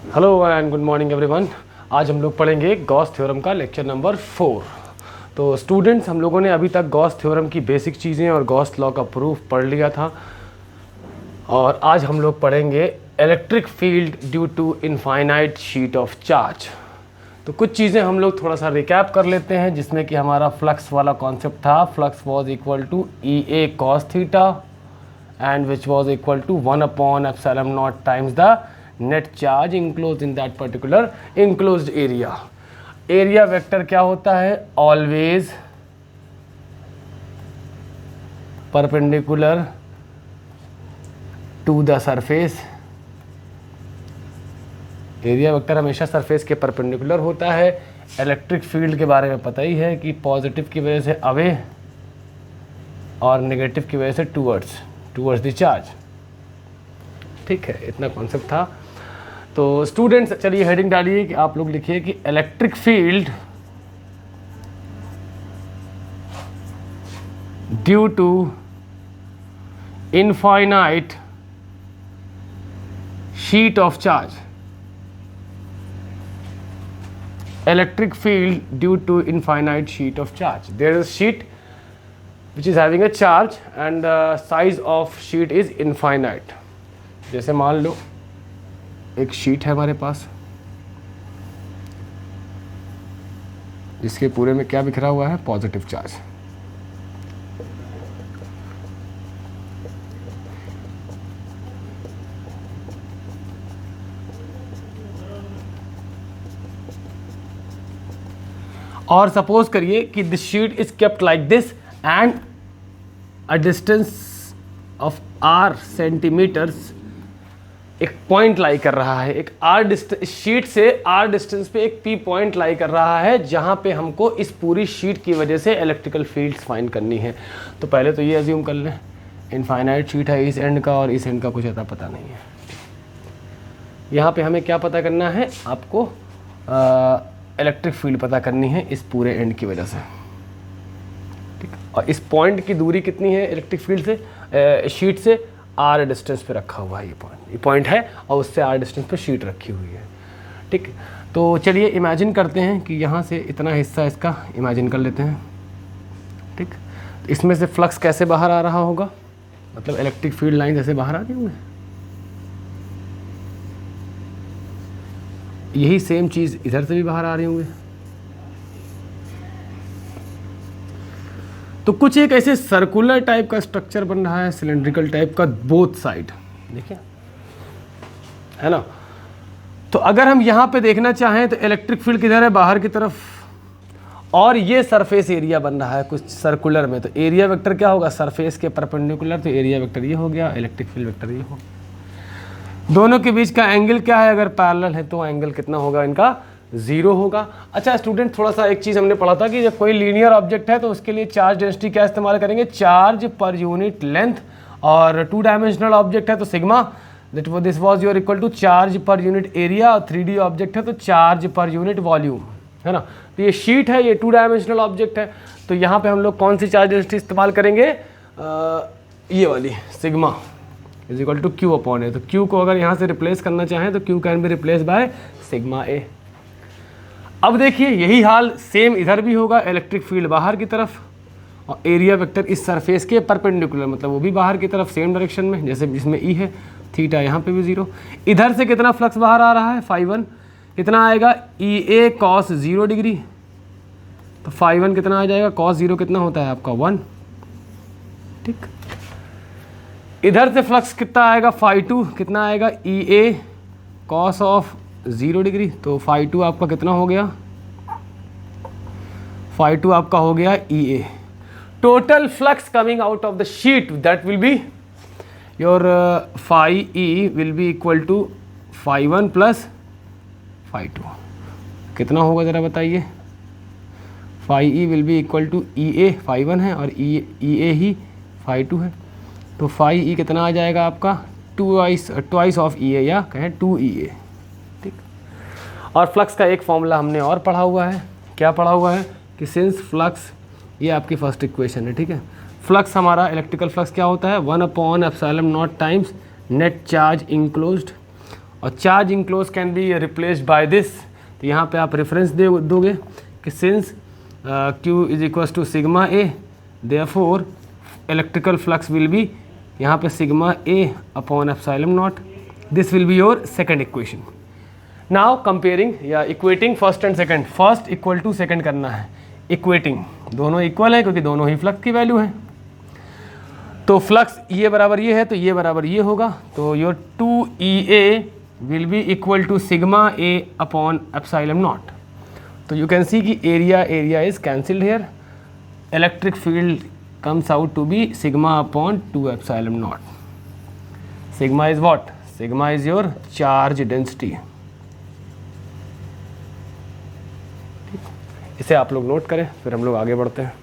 Hello and good morning everyone. आज हम लोग पढ़ेंगे गॉस थ्योरम का लेक्चर नंबर 4। तो स्टूडेंट्स, हम लोगों ने अभी तक गॉस थ्योरम की बेसिक चीज़ें और गॉस लॉ का प्रूफ पढ़ लिया था, और आज हम लोग पढ़ेंगे electric field due to infinite sheet of charge. तो कुछ चीज़ें हम लोग थोड़ा सा रिकैप कर लेते हैं, जिसमें कि हमारा फ्लक्स वाला कॉन्सेप्ट था। Flux was equal to E A cos theta and which was equal to 1 upon epsilon naught times the net charge enclosed in that particular enclosed area. Area vector क्या होता है? Always perpendicular to the surface. Area vector हमेशा surface के perpendicular होता है। Electric field के बारे में पता ही है कि पॉजिटिव की वजह से अवे और नेगेटिव की वजह से टूवर्ड्स द चार्ज। ठीक है, इतना कॉन्सेप्ट था। तो स्टूडेंट्स, चलिए हेडिंग डालिए कि आप लोग लिखिए कि electric field due to infinite sheet of charge. Electric field due to infinite sheet of charge. There is sheet which is having a charge and the size of sheet is infinite। जैसे मान लो एक sheet है हमारे पास, जिसके पूरे में क्या बिखरा हुआ है? Positive charge. और सपोज करिए कि this sheet is kept like this and a distance of r centimetres एक पॉइंट लाई कर रहा है। एक r शीट से r डिस्टेंस पे एक p पॉइंट लाई कर रहा है, जहाँ पे हमको इस पूरी शीट की वजह से इलेक्ट्रिकल फील्ड्स फाइंड करनी है। तो पहले तो ये अज्यूम कर लें इनफाइनाइट शीट है इस एंड का, और इस एंड का कुछ अता पता नहीं है। यहाँ पे हमें क्या पता करना है? आपको इलेक्ट्रिक फील्ड पता करनी है इस पूरे एंड की वजह से। और इस पॉइंट की दूरी कितनी है इलेक्ट्रिक फील्ड से, शीट से? आर डिस्टेंस पे रखा हुआ है ये पॉइंट है, और उससे आर डिस्टेंस पे शीट रखी हुई है। ठीक, तो चलिए इमेजिन करते हैं कि यहाँ से इतना हिस्सा इसका इमेजिन कर लेते हैं। ठीक, इसमें से फ्लक्स कैसे बाहर आ रहा होगा? मतलब इलेक्ट्रिक फील्ड लाइन जैसे बाहर आ रही होंगे। यही सेम चीज़ इधर से भी बाहर आ रही होंगे। तो कुछ एक ऐसे सर्कुलर टाइप का स्ट्रक्चर बन रहा है, सिलेंड्रिकल टाइप का, बोथ साइड। देखिए, है ना? तो अगर हम यहाँ पे देखना चाहें तो इलेक्ट्रिक फील्ड किधर है? बाहर की तरफ। और ये सरफेस एरिया बन रहा है कुछ सर्कुलर में। तो एरिया वेक्टर क्या होगा? सरफेस के परपेंडिकुलर। तो एरिया वेक्टर ये हो गया, इलेक्ट्रिक फील्ड वेक्टर ये हो। दोनों के बीच का एंगल क्या है? अगर पैरेलल है तो एंगल कितना होगा इनका? 0 होगा। अच्छा स्टूडेंट, थोड़ा सा एक चीज़ हमने पढ़ा था कि जब कोई लीनियर ऑब्जेक्ट है तो उसके लिए चार्ज डेंसिटी क्या इस्तेमाल करेंगे? चार्ज पर यूनिट लेंथ। और 2 डायमेंशनल ऑब्जेक्ट है तो sigma, this was your equal to charge पर यूनिट एरिया। और 3D ऑब्जेक्ट है तो चार्ज पर यूनिट वॉल्यूम, है ना? तो ये शीट है, ये 2 डायमेंशनल ऑब्जेक्ट है। तो यहाँ पे हम लोग कौन सी चार्ज डेंसिटी इस्तेमाल करेंगे? ये वाली, sigma is equal to Q upon A. तो क्यू को अगर यहाँ से रिप्लेस करना चाहें तो Q can be replace by sigma A. अब देखिए यही हाल सेम इधर भी होगा। इलेक्ट्रिक फील्ड बाहर की तरफ और एरिया वेक्टर इस सरफेस के परपेंडिकुलर, मतलब वो भी बाहर की तरफ सेम डायरेक्शन में, जैसे इसमें ई है। थीटा यहाँ पे भी 0। इधर से कितना फ्लक्स बाहर आ रहा है? φ1 कितना आएगा? ई ए कॉस 0 डिग्री। तो φ1 कितना आ जाएगा? कॉस 0 कितना होता है आपका? 1। ठीक, इधर से फ्लक्स कितना आएगा? φ2 कितना आएगा? ई ए कॉस ऑफ 0 डिग्री। तो φ2 आपका कितना हो गया? φ2 आपका हो गया E A. Total flux coming out of the sheet that will be your φe will be equal to φ1 plus φ2। कितना होगा ज़रा बताइए? φe will be equal to E A, φ1 है, और ई ए ही φ2 है। तो φe कितना आ जाएगा आपका? ट्वाइस ऑफ ई ए, या कहें 2e। और फ्लक्स का एक फॉर्मूला हमने और पढ़ा हुआ है। क्या पढ़ा हुआ है? कि सिंस फ्लक्स, ये आपकी फर्स्ट इक्वेशन है। ठीक है, फ्लक्स हमारा इलेक्ट्रिकल फ्लक्स क्या होता है? 1 upon epsilon naught times net charge enclosed. और charge enclose can be replaced by this, तो यहाँ पे आप रेफरेंस दोगे कि since Q is equal to sigma A, therefore electrical flux will be यहाँ पे sigma A upon epsilon naught, this will be your second equation. Now comparing या equating first and second, first equal to second करना है, equating दोनों equal है क्योंकि दोनों ही flux की वैल्यू है। तो फ्लक्स ये बराबर ये है तो ये बराबर ये होगा, तो your 2EA will be equal to sigma A upon epsilon naught. तो यू कैन सी कि area is cancelled here, electric field comes out to be sigma upon 2 epsilon naught. Sigma is what? Sigma is your charge density. इसे आप लोग note करें, फिर हम लोग आगे बढ़ते हैं।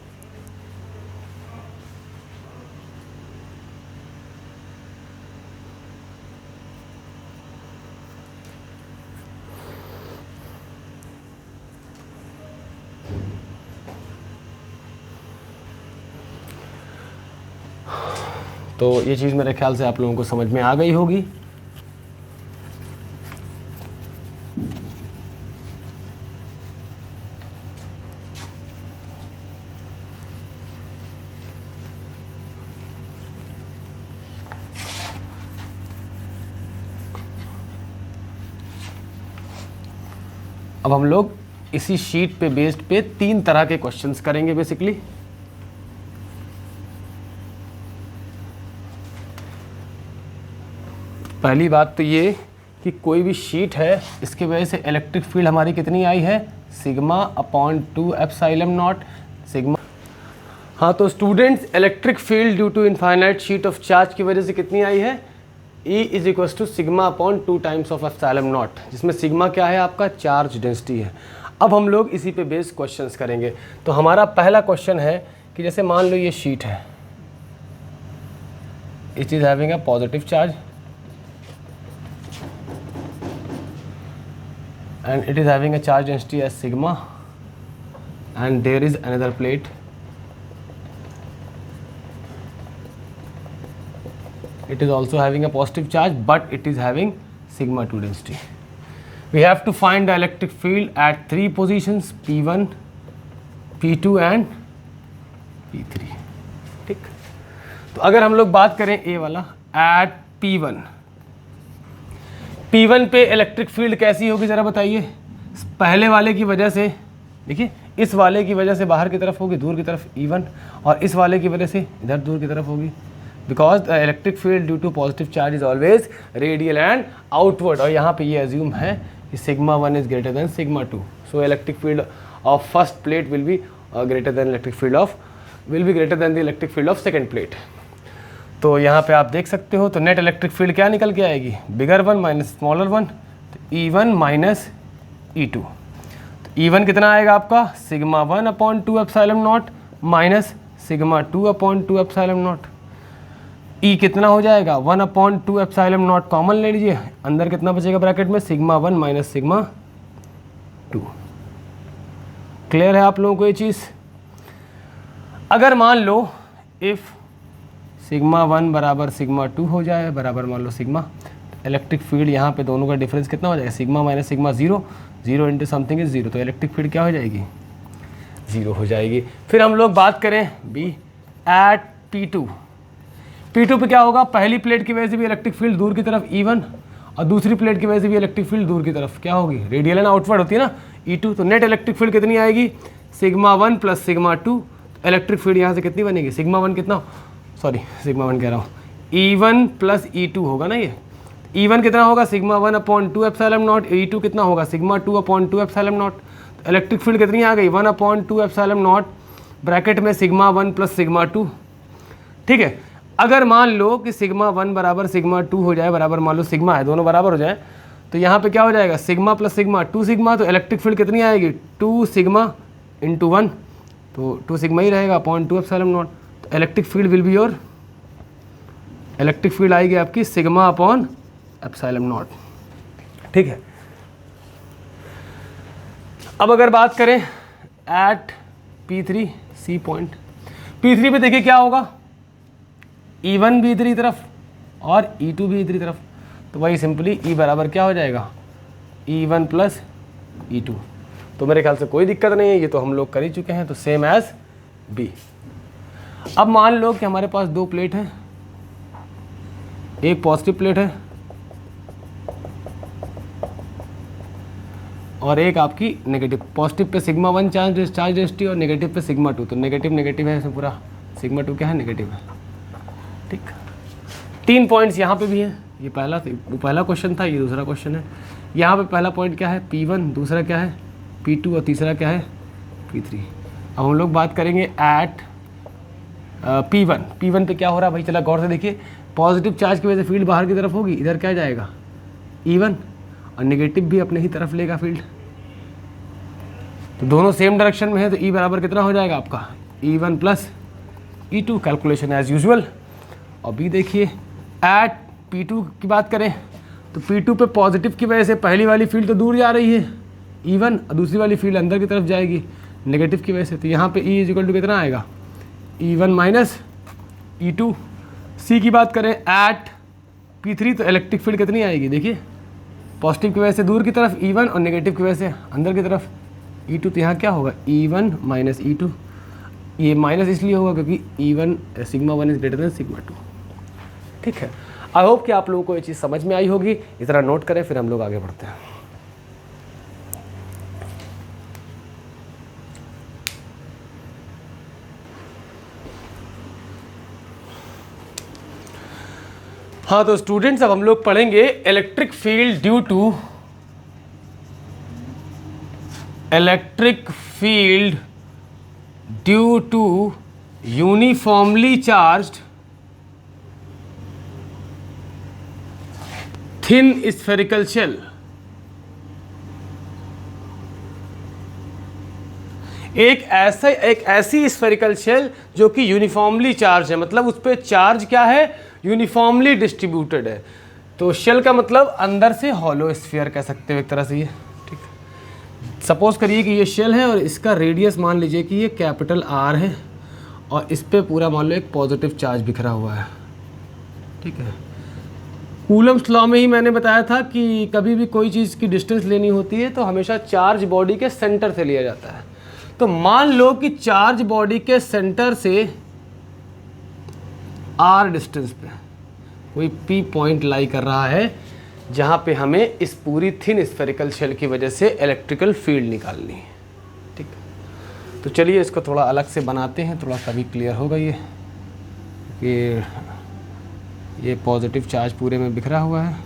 तो ये चीज़ मेरे ख्याल से आप लोगों को समझ में आ गई होगी। अब हम लोग इसी शीट पे बेस्ड पे 3 तरह के क्वेश्चंस करेंगे बेसिकली। पहली बात तो ये कि कोई भी शीट है, इसकी वजह से इलेक्ट्रिक फील्ड हमारी कितनी आई है, sigma upon 2 epsilon naught sigma. हाँ तो students, electric field due to infinite sheet of charge की वजह से कितनी आई है, E is equal to sigma upon 2 times of epsilon naught, जिसमें सिग्मा क्या है आपका चार्ज डेंसिटी है। अब हम लोग इसी पे बेस्ड क्वेश्चंस करेंगे। तो हमारा पहला क्वेश्चन है कि जैसे मान लो ये शीट है, it is having a positive charge and it is having a charge density as sigma, and there is another plate, it is also having a positive charge but it is having sigma 2 density. We have to find the electric field at 3 positions, P1, P2 and P3। ठीक, तो अगर हम लोग बात करें A वाला, at P1 पे electric field कैसी होगी ज़रा बताइए। पहले वाले की वजह से, देखिए इस वाले की वजह से बाहर की तरफ होगी, दूर की तरफ E1, और इस वाले की वजह से इधर दूर की तरफ होगी, because the electric field due to positive charge is always radial and outward. और यहाँ पे ये एज्यूम है कि sigma 1 is greater than sigma 2, so electric field of first plate will be greater than electric field of the electric field of second plate. तो यहाँ पे आप देख सकते हो, तो नेट इलेक्ट्रिक फील्ड क्या निकल के आएगी, बिगर 1 माइनस स्मॉलर 1, तो E1 माइनस E2। तो E1 कितना आएगा आपका, sigma 1 upon 2 epsilon not minus sigma 2 upon 2 epsilon not. E कितना हो जाएगा, 1 अपॉन 2 एप्सिलॉन नॉट कॉमन ले लीजिए, अंदर कितना बचेगा ब्रैकेट में, सिग्मा 1 माइनस सिग्मा 2। क्लियर है आप लोगों को ये चीज़। अगर मान लो इफ़ सिग्मा 1 बराबर सिग्मा 2 हो जाए, बराबर मान लो सिग्मा, इलेक्ट्रिक फील्ड यहाँ पे दोनों का डिफरेंस कितना हो जाएगा, sigma minus sigma 0, 0 into something is 0, तो इलेक्ट्रिक फील्ड क्या हो जाएगी, 0 हो जाएगी। फिर हम लोग बात करें बी एट P2 पे क्या होगा, पहली प्लेट की वजह से भी इलेक्ट्रिक फील्ड दूर की तरफ E1, और दूसरी प्लेट की वजह से भी इलेक्ट्रिक फील्ड दूर की तरफ क्या होगी, रेडियल एंड आउटवर्ड होती है ना E2। तो नेट इलेक्ट्रिक फील्ड कितनी आएगी, sigma 1 plus sigma 2। Electric field यहाँ से कितनी बनेगी, सिग्मा 1 कितना, सॉरी सिग्मा 1 कह रहा हूँ, E1 प्लस E2 होगा ना ये। E1 कितना होगा, sigma 1 upon 2 epsilon not, E2 कितना होगा, सिग्मा 2 अपॉन 2 एप्सिलॉन नॉट। तो इलेक्ट्रिक फील्ड कितनी आ गई, 1 अपॉन 2 एप्सिलॉन नॉट ब्रैकेट में सिग्मा 1 प्लस सिग्मा 2। ठीक है, अगर मान लो कि सिग्मा 1 बराबर सिग्मा 2 हो जाए, बराबर मान लो सिग्मा है, दोनों बराबर हो जाए, तो यहाँ पे क्या हो जाएगा, सिग्मा प्लस सिग्मा 2 सिग्मा, तो इलेक्ट्रिक फील्ड कितनी आएगी, 2 सिग्मा इंटू 1, तो 2 सिग्मा ही रहेगा अपॉन 2 एप्सिलॉन नॉट। तो electric field will be your, electric field आएगी आपकी सिग्मा अपॉन एप्सिलॉन नॉट। ठीक है, अब अगर बात करें eight P3 C point, P3 पे देखिए क्या होगा, E1 भी इधर की तरफ और E2 भी इधर की तरफ, तो वही सिंपली E बराबर क्या हो जाएगा, E1 प्लस E2। तो मेरे ख्याल से कोई दिक्कत नहीं है, ये तो हम लोग कर ही चुके हैं, तो सेम एज B। अब मान लो कि हमारे पास दो प्लेट हैं, एक पॉजिटिव प्लेट है और एक आपकी negative. Positive pay sigma 1 charge density और नेगेटिव पे सिग्मा 2। तो नेगेटिव नेगेटिव है इसमें पूरा, सिग्मा 2 क्या है, नेगेटिव है। ठीक, 3 पॉइंट्स यहाँ पे भी हैं। ये पहला क्वेश्चन था, ये दूसरा क्वेश्चन है। यहाँ पे पहला पॉइंट क्या है, P1, दूसरा क्या है P2 और तीसरा क्या है P3। अब हम लोग बात करेंगे एट P1 पे क्या हो रहा है भाई, चला गौर से देखिए। पॉजिटिव चार्ज की वजह से फील्ड बाहर की तरफ होगी, इधर क्या जाएगा E1, और नेगेटिव भी अपने ही तरफ लेगा फील्ड। तो दोनों सेम डायरेक्शन में है, तो E बराबर कितना हो जाएगा आपका, E1 plus E2। Calculation as usual. और B देखिए, एट P2 की बात करें तो P2 पे पॉजिटिव की वजह से पहली वाली फील्ड तो दूर जा रही है E1, और दूसरी वाली फील्ड अंदर की तरफ जाएगी नेगेटिव की वजह से। तो यहाँ पे E इज इक्वल टू कितना आएगा, E1 माइनस E2। C की बात करें एट P3 तो इलेक्ट्रिक फील्ड कितनी आएगी, देखिए पॉजिटिव की वजह से दूर की तरफ E1 और नेगेटिव की वजह से अंदर की तरफ E2। तो यहाँ क्या होगा, E1 माइनस E2। ये माइनस इसलिए होगा क्योंकि E1 sigma 1 is greater than sigma 2। ठीक है, आई होप कि आप लोगों को ये चीज़ समझ में आई होगी। इस तरह नोट करें, फिर हम लोग आगे बढ़ते हैं। हाँ तो स्टूडेंट्स, अब हम लोग पढ़ेंगे electric field due to uniformly charged thin spherical shell. एक ऐसी स्फेरिकल शेल जो कि यूनिफॉर्मली चार्ज है, मतलब उस पर चार्ज क्या है, यूनिफॉर्मली डिस्ट्रीब्यूटेड है। तो शेल का मतलब अंदर से हॉलो स्फीयर कह सकते हो एक तरह से ये। ठीक, सपोज करिए कि ये शेल है और इसका रेडियस मान लीजिए कि ये कैपिटल R है और इस पे पूरा मान लो एक पॉजिटिव चार्ज बिखरा हुआ है। ठीक है, कूलम्स लॉ में ही मैंने बताया था कि कभी भी कोई चीज़ की डिस्टेंस लेनी होती है तो हमेशा चार्ज बॉडी के सेंटर से लिया जाता है। तो मान लो कि चार्ज बॉडी के सेंटर से R डिस्टेंस पे कोई P पॉइंट लाई कर रहा है, जहाँ पे हमें इस पूरी थिन स्फेरिकल शेल की वजह से इलेक्ट्रिकल फील्ड निकालनी है। ठीक, तो चलिए इसको थोड़ा अलग से बनाते हैं, थोड़ा सा भी क्लियर होगा ये कि ये पॉजिटिव चार्ज पूरे में बिखरा हुआ है।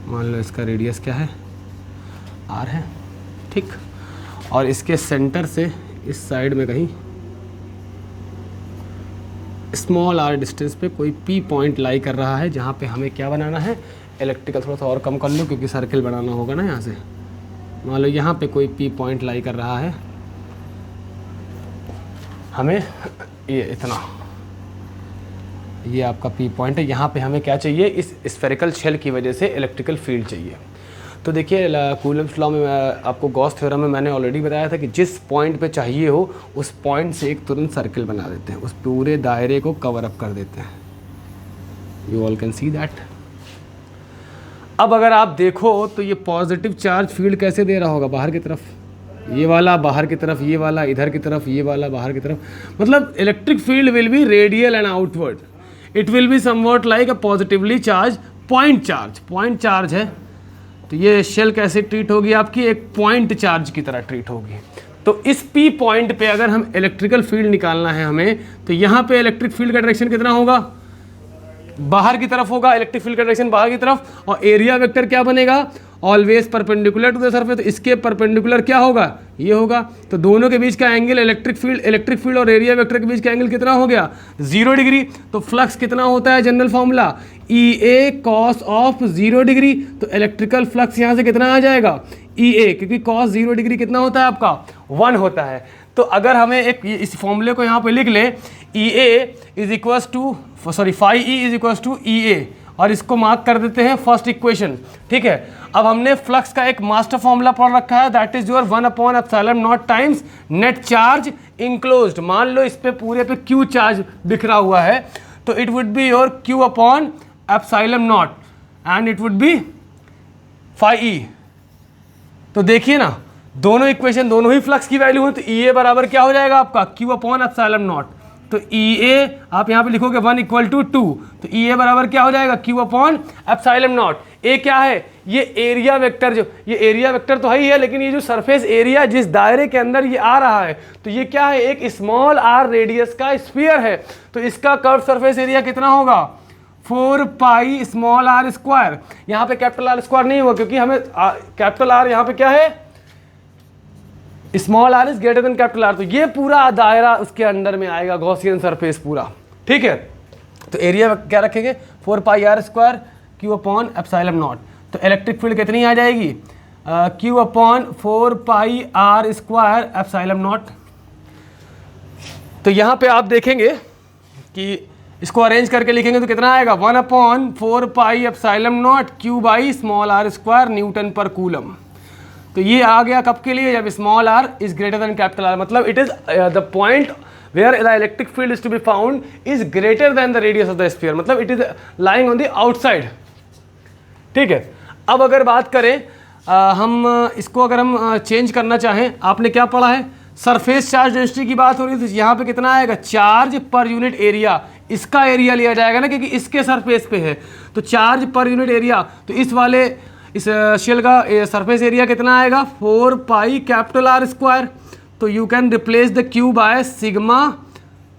मान लो इसका रेडियस क्या है, R है। ठीक, और इसके सेंटर से इस साइड में कहीं स्मॉल r डिस्टेंस पे कोई P पॉइंट लाई कर रहा है, जहाँ पे हमें क्या बनाना है, इलेक्ट्रिकल। थोड़ा सा और कम कर लो क्योंकि सर्किल बनाना होगा ना यहाँ से। मान लो यहाँ पे कोई P पॉइंट लाई कर रहा है, हमें ये इतना, ये आपका P पॉइंट है। यहाँ पे हमें क्या चाहिए, इस स्फेरिकल शेल की वजह से इलेक्ट्रिकल फील्ड चाहिए। तो देखिए कूलम्स लॉ में आपको गॉस थ्योरम में मैंने ऑलरेडी बताया था कि जिस पॉइंट पे चाहिए हो उस पॉइंट से एक तुरंत सर्किल बना देते हैं, उस पूरे दायरे को कवर अप कर देते हैं। You all can see that. अब अगर आप देखो तो ये पॉजिटिव चार्ज फील्ड कैसे दे रहा होगा, बाहर की तरफ, ये वाला बाहर की तरफ, ये वाला इधर की तरफ, ये वाला बाहर की तरफ। मतलब electric field will be radial and outward. It will be somewhat like a positively charge point charge है। तो ये शेल कैसे ट्रीट होगी आपकी, एक पॉइंट चार्ज की तरह ट्रीट होगी। तो इस P पॉइंट पे अगर हम इलेक्ट्रिकल फील्ड निकालना है हमें, तो यहाँ पे इलेक्ट्रिक फील्ड का डायरेक्शन कितना होगा, बाहर की तरफ होगा। इलेक्ट्रिक फील्ड का डायरेक्शन बाहर की तरफ, और एरिया वेक्टर क्या बनेगा, always perpendicular to the surface. तो इसके परपेंडिकुलर क्या होगा, ये होगा। तो दोनों के बीच का एंगल, इलेक्ट्रिक फील्ड और एरिया वेक्टर के बीच का एंगल कितना हो गया, 0 डिग्री। तो फ्लक्स कितना होता है, general formula EA cos of 0 degree. तो इलेक्ट्रिकल फ्लक्स यहाँ से कितना आ जाएगा, EA, क्योंकि cos 0 डिग्री कितना होता है आपका, 1 होता है। तो अगर हमें एक इस फॉर्मूले को यहाँ पे लिख लें, EA is equals to phi E is equals to EA, और इसको मार्क कर देते हैं फर्स्ट इक्वेशन। ठीक है, अब हमने फ्लक्स का एक मास्टर फॉर्मूला पढ़ रखा है, that is your 1/ε0 times net charge enclosed. मान लो इस पे पूरे पे क्यू चार्ज बिखरा हुआ है, तो it would be your Q/ε0 and it would be φe। तो देखिए ना, दोनों इक्वेशन, दोनों ही फ्लक्स की वैल्यू है, तो EA बराबर क्या हो जाएगा आपका Q/ε0। तो EA आप यहाँ पे लिखोगे 1 = 2, तो EA बराबर क्या हो जाएगा Q/ε0। ए क्या है, ये एरिया वेक्टर, जो ये एरिया वेक्टर तो है ही है, लेकिन ये जो सरफेस एरिया जिस दायरे के अंदर ये आ रहा है, तो ये क्या है, एक स्मॉल r रेडियस का स्फीयर है। तो इसका कर्व सरफेस एरिया कितना होगा 4πr²। यहाँ पे R² नहीं होगा, क्योंकि हमें R यहाँ पे क्या है, small r is greater than R। तो ये पूरा दायरा उसके अंदर में आएगा, गॉसियन सरफेस पूरा, ठीक है। तो एरिया क्या रखेंगे 4πr² Q/ε0। तो इलेक्ट्रिक फील्ड कितनी आ जाएगी Q/4πr²ε0। तो यहाँ पे आप देखेंगे कि इसको अरेंज करके लिखेंगे तो कितना आएगा 1/4πε0 Q/r² न्यूटन पर कूलम। तो ये आ गया कब के लिए, जब small r is greater than R। मतलब it is the point where the electric field is to be found is greater than the radius of the sphere, मतलब it is lying on the outside, ठीक है। अब अगर बात करें हम इसको अगर हम चेंज करना चाहें, आपने क्या पढ़ा है, सरफेस चार्ज डेंसिटी की बात हो रही है, तो यहाँ पे कितना आएगा चार्ज पर यूनिट एरिया, इसका एरिया लिया जाएगा ना, क्योंकि इसके सरफेस पे है, तो चार्ज पर यूनिट एरिया। तो इस वाले इस शेल का सरफेस एरिया कितना आएगा 4πR²। तो you can replace the Q by sigma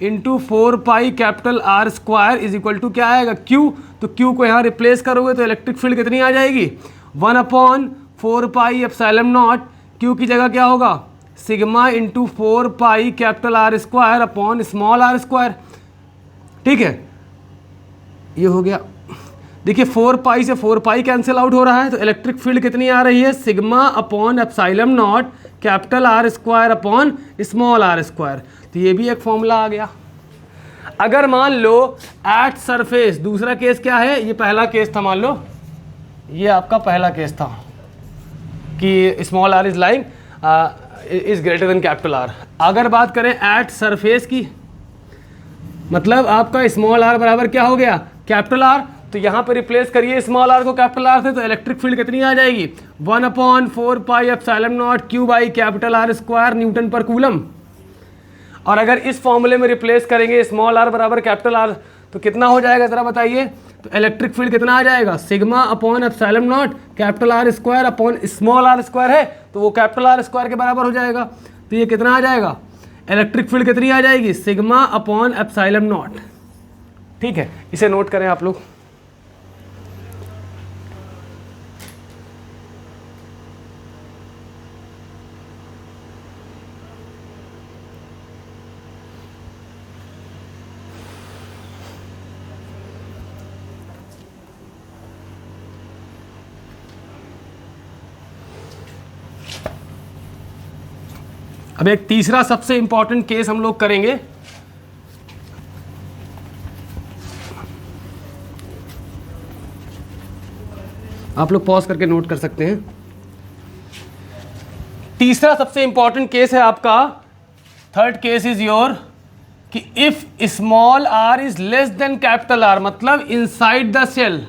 into 4πR² is equal to क्या आएगा Q। तो Q को यहाँ रिप्लेस करोगे तो इलेक्ट्रिक फील्ड कितनी आ जाएगी 1/4πε0। Q की जगह क्या होगा sigma into 4πR² upon small r², ठीक है। ये हो गया, देखिए 4π से 4π कैंसिल आउट हो रहा है, तो इलेक्ट्रिक फील्ड कितनी आ रही है sigma upon ε0 R² upon small r²। तो ये भी एक फॉर्मूला आ गया। अगर मान लो एट सरफेस, दूसरा केस क्या है, ये पहला केस था, मान लो ये आपका पहला केस था कि small r is lying is greater than R। अगर बात करें एट सरफेस की, मतलब आपका स्मॉल r बराबर क्या हो गया R। तो यहाँ पे रिप्लेस करिए स्मॉल r को R से, तो इलेक्ट्रिक फील्ड कितनी आ जाएगी 1/4πε0 Q/R² न्यूटन पर कूलम। और अगर इस फॉर्मूले में रिप्लेस करेंगे स्मॉल r बराबर R, तो कितना हो जाएगा ज़रा बताइए। तो इलेक्ट्रिक फील्ड कितना आ जाएगा sigma upon ε0 R² upon small r² है, तो वो R² के बराबर हो जाएगा। तो ये कितना आ जाएगा, इलेक्ट्रिक फील्ड कितनी आ जाएगी सिग्मा अपॉन ε0, ठीक है। इसे नोट करें आप लोग। अब एक तीसरा सबसे इंपॉर्टेंट केस हम लोग करेंगे। आप लोग पॉज करके नोट कर सकते हैं। तीसरा सबसे इंपॉर्टेंट केस है आपका, थर्ड केस इज योर कि if small r is less than R, मतलब inside the shell,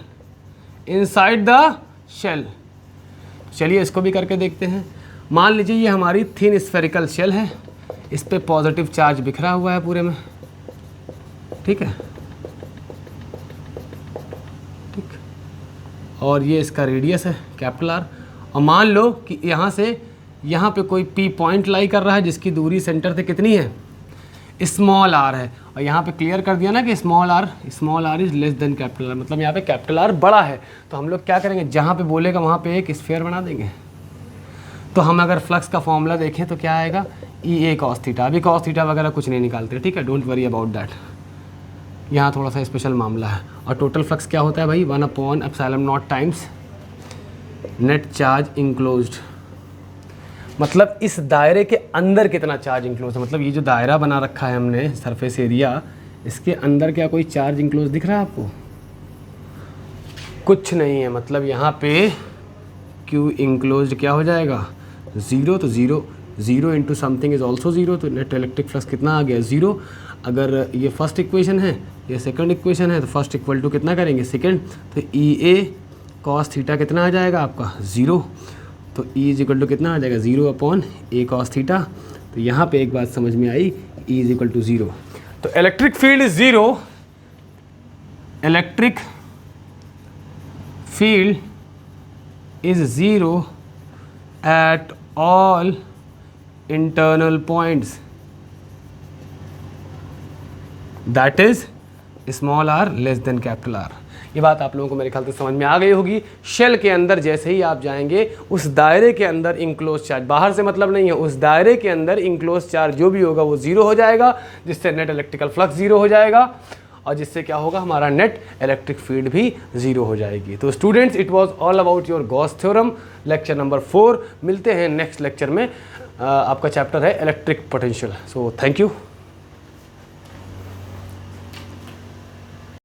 inside the shell. चलिए इसको भी करके देखते हैं। मान लीजिए ये हमारी थिन स्फेरिकल शेल है, इस पे पॉजिटिव चार्ज बिखरा हुआ है पूरे में, ठीक है, ठीक। और ये इसका रेडियस है R। और मान लो कि यहाँ से यहाँ पे कोई P पॉइंट लाई कर रहा है जिसकी दूरी सेंटर से कितनी है स्मॉल r है, और यहाँ पे क्लियर कर दिया ना कि small r is less than R, मतलब यहाँ पे R बड़ा है। तो हम लोग क्या करेंगे, जहाँ पे बोलेगा वहाँ पे एक स्फीयर बना देंगे। तो हम अगर फ्लक्स का फॉर्मूला देखें तो क्या आएगा EA cos θ। अभी cos θ वगैरह कुछ नहीं निकालते, ठीक है, डोंट वरी अबाउट दैट। यहाँ थोड़ा सा स्पेशल मामला है। और टोटल फ्लक्स क्या होता है भाई 1/ε0 टाइम्स नेट चार्ज इंक्लोज्ड, मतलब इस दायरे के अंदर कितना चार्ज इंक्लोज है। मतलब ये जो दायरा बना रखा है हमने सरफेस एरिया, इसके अंदर क्या कोई चार्ज इंक्लोज दिख रहा है आपको? कुछ नहीं है। मतलब यहाँ पे क्यू इंक्लोज्ड क्या हो जाएगा, ज़ीरो। तो zero into something is also zero, तो नेट इलेक्ट्रिक फ्लक्स कितना आ गया, ज़ीरो। अगर ये फर्स्ट इक्वेशन है, ये सेकंड इक्वेशन है, तो फर्स्ट इक्वल टू कितना करेंगे, सेकंड। तो ई ए कॉस थीटा कितना आ जाएगा आपका, ज़ीरो। तो ई इज इक्वल टू कितना आ जाएगा, zero upon A cos theta. तो यहाँ पे एक बात समझ में आई, E is equal to zero. तो electric field is zero, electric field is zero at all internal points, that is small R less than capital R. ये बात आप लोगों को मेरे ख्याल से समझ में आ गई होगी। शेल के अंदर जैसे ही आप जाएंगे, उस दायरे के अंदर इंक्लोज चार्ज, बाहर से मतलब नहीं है, उस दायरे के अंदर इंक्लोज चार्ज जो भी होगा वो ज़ीरो हो जाएगा, जिससे नेट इलेक्ट्रिकल फ्लक्स ज़ीरो हो जाएगा, और जिससे क्या होगा, हमारा नेट इलेक्ट्रिक फील्ड भी ज़ीरो हो जाएगी। तो students, it was all about your Gauss theorem, lecture number 4। मिलते हैं नेक्स्ट लेक्चर में। आपका चैप्टर है electric potential. So thank you.